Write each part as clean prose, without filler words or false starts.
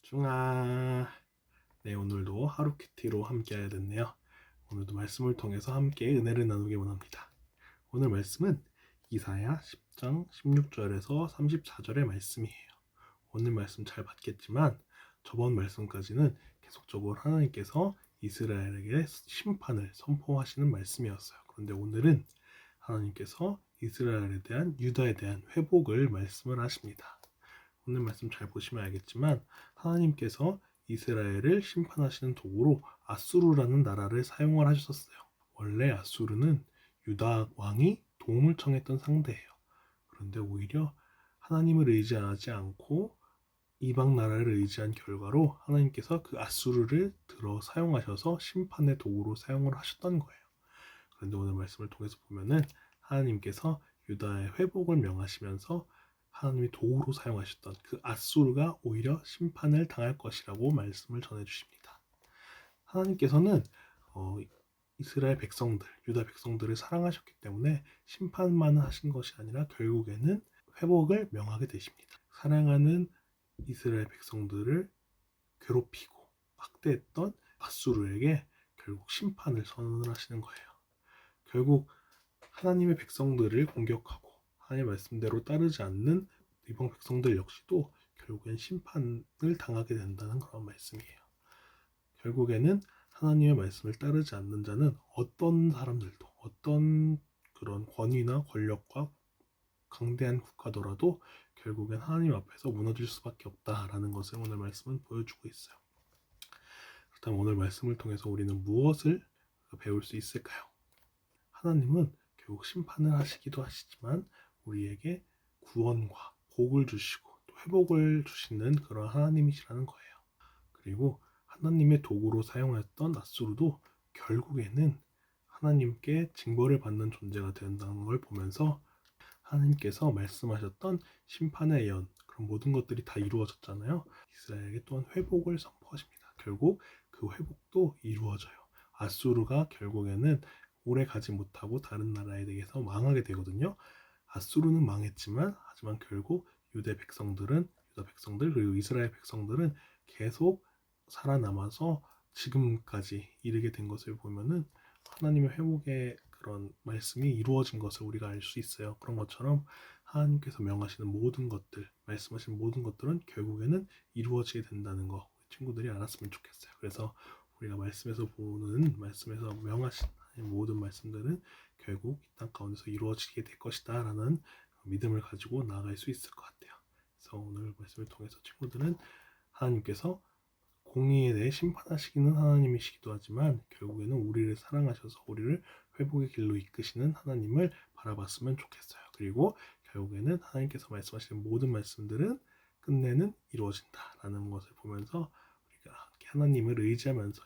집중아. 네, 오늘도 하루 큐티로 함께 해야 됐네요. 오늘도 말씀을 통해서 함께 은혜를 나누기 원합니다. 오늘 말씀은 이사야 10장 16절에서 34절의 말씀이에요. 오늘 말씀 잘 받겠지만 저번 말씀까지는 계속적으로 하나님께서 이스라엘에게 심판을 선포하시는 말씀이었어요. 그런데 오늘은 하나님께서 이스라엘에 대한, 유다에 대한 회복을 말씀을 하십니다. 오늘 말씀 잘 보시면 알겠지만 하나님께서 이스라엘을 심판하시는 도구로 아수르라는 나라를 사용을 하셨어요. 원래 아수르는 유다 왕이 도움을 청했던 상대예요. 그런데 오히려 하나님을 의지하지 않고 이방 나라를 의지한 결과로 하나님께서 그 아수르를 들어 사용하셔서 심판의 도구로 사용을 하셨던 거예요. 그런데 오늘 말씀을 통해서 보면은 하나님께서 유다의 회복을 명하시면서 하나님이 도구로 사용하셨던 그 아수르가 오히려 심판을 당할 것이라고 말씀을 전해주십니다. 하나님께서는 이스라엘 백성들, 유다 백성들을 사랑하셨기 때문에 심판만 하신 것이 아니라 결국에는 회복을 명하게 되십니다. 사랑하는 이스라엘 백성들을 괴롭히고 학대했던 아수르에게 결국 심판을 선언을 하시는 거예요. 결국 하나님의 백성들을 공격하고 하나님의 말씀대로 따르지 않는 이방 백성들 역시도 결국엔 심판을 당하게 된다는 그런 말씀이에요. 결국에는 하나님의 말씀을 따르지 않는 자는 어떤 사람들도 어떤 그런 권위나 권력과 강대한 국가더라도 결국엔 하나님 앞에서 무너질 수밖에 없다라는 것을 오늘 말씀은 보여주고 있어요. 그렇다면 오늘 말씀을 통해서 우리는 무엇을 배울 수 있을까요? 하나님은 결국 심판을 하시기도 하시지만 우리에게 구원과 복을 주시고 또 회복을 주시는 그런 하나님이시라는 거예요. 그리고 하나님의 도구로 사용했던 아수르도 결국에는 하나님께 징벌을 받는 존재가 된다는 걸 보면서 하나님께서 말씀하셨던 심판의 예언, 그런 모든 것들이 다 이루어졌잖아요. 이스라엘에게 또한 회복을 선포하십니다. 결국 그 회복도 이루어져요. 아수르가 결국에는 오래 가지 못하고 다른 나라에 대해서 망하게 되거든요. 아수르는 망했지만 하지만 결국 유다 백성들 그리고 이스라엘 백성들은 계속 살아남아서 지금까지 이르게 된 것을 보면은 하나님의 회복의 그런 말씀이 이루어진 것을 우리가 알 수 있어요. 그런 것처럼 하나님께서 명하시는 모든 것들, 말씀하시는 모든 것들은 결국에는 이루어지게 된다는 거 우리 친구들이 알았으면 좋겠어요. 그래서 우리가 말씀에서 보는, 말씀에서 명하신 모든 말씀들은 결국 이 땅 가운데서 이루어지게 될 것이다 라는 믿음을 가지고 나아갈 수 있을 것 같아요. 그래서 오늘 말씀을 통해서 친구들은 하나님께서 공의에 대해 심판하시기는 하나님이시기도 하지만 결국에는 우리를 사랑하셔서 우리를 회복의 길로 이끄시는 하나님을 바라봤으면 좋겠어요. 그리고 결국에는 하나님께서 말씀하시는 모든 말씀들은 끝내는 이루어진다라는 것을 보면서 우리가 하나님을 의지하면서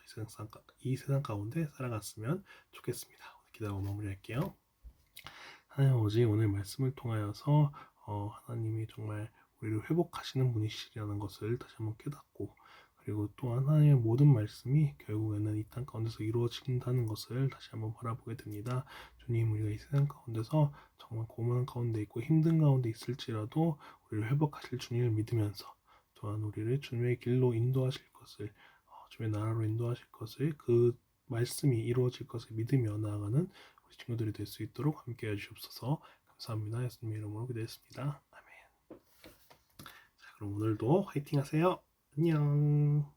이 세상 가운데 살아갔으면 좋겠습니다. 오늘 기도하고 마무리할게요. 하나님 아버지, 오늘 말씀을 통하여서 하나님이 정말 우리를 회복하시는 분이시라는 것을 다시 한번 깨닫고, 그리고 또한 하나님의 모든 말씀이 결국에는 이 땅 가운데서 이루어진다는 것을 다시 한번 바라보게 됩니다. 주님, 우리가 이 세상 가운데서 정말 고난 가운데 있고 힘든 가운데 있을지라도 우리를 회복하실 주님을 믿으면서, 또한 우리를 주님의 길로 인도하실 것을, 주님의 나라로 인도하실 것을, 그 말씀이 이루어질 것을 믿으며 나아가는 우리 친구들이 될 수 있도록 함께 해주시옵소서. 감사합니다. 예수님의 이름으로 기도했습니다. 아멘. 자, 그럼 오늘도 화이팅 하세요. 안녕.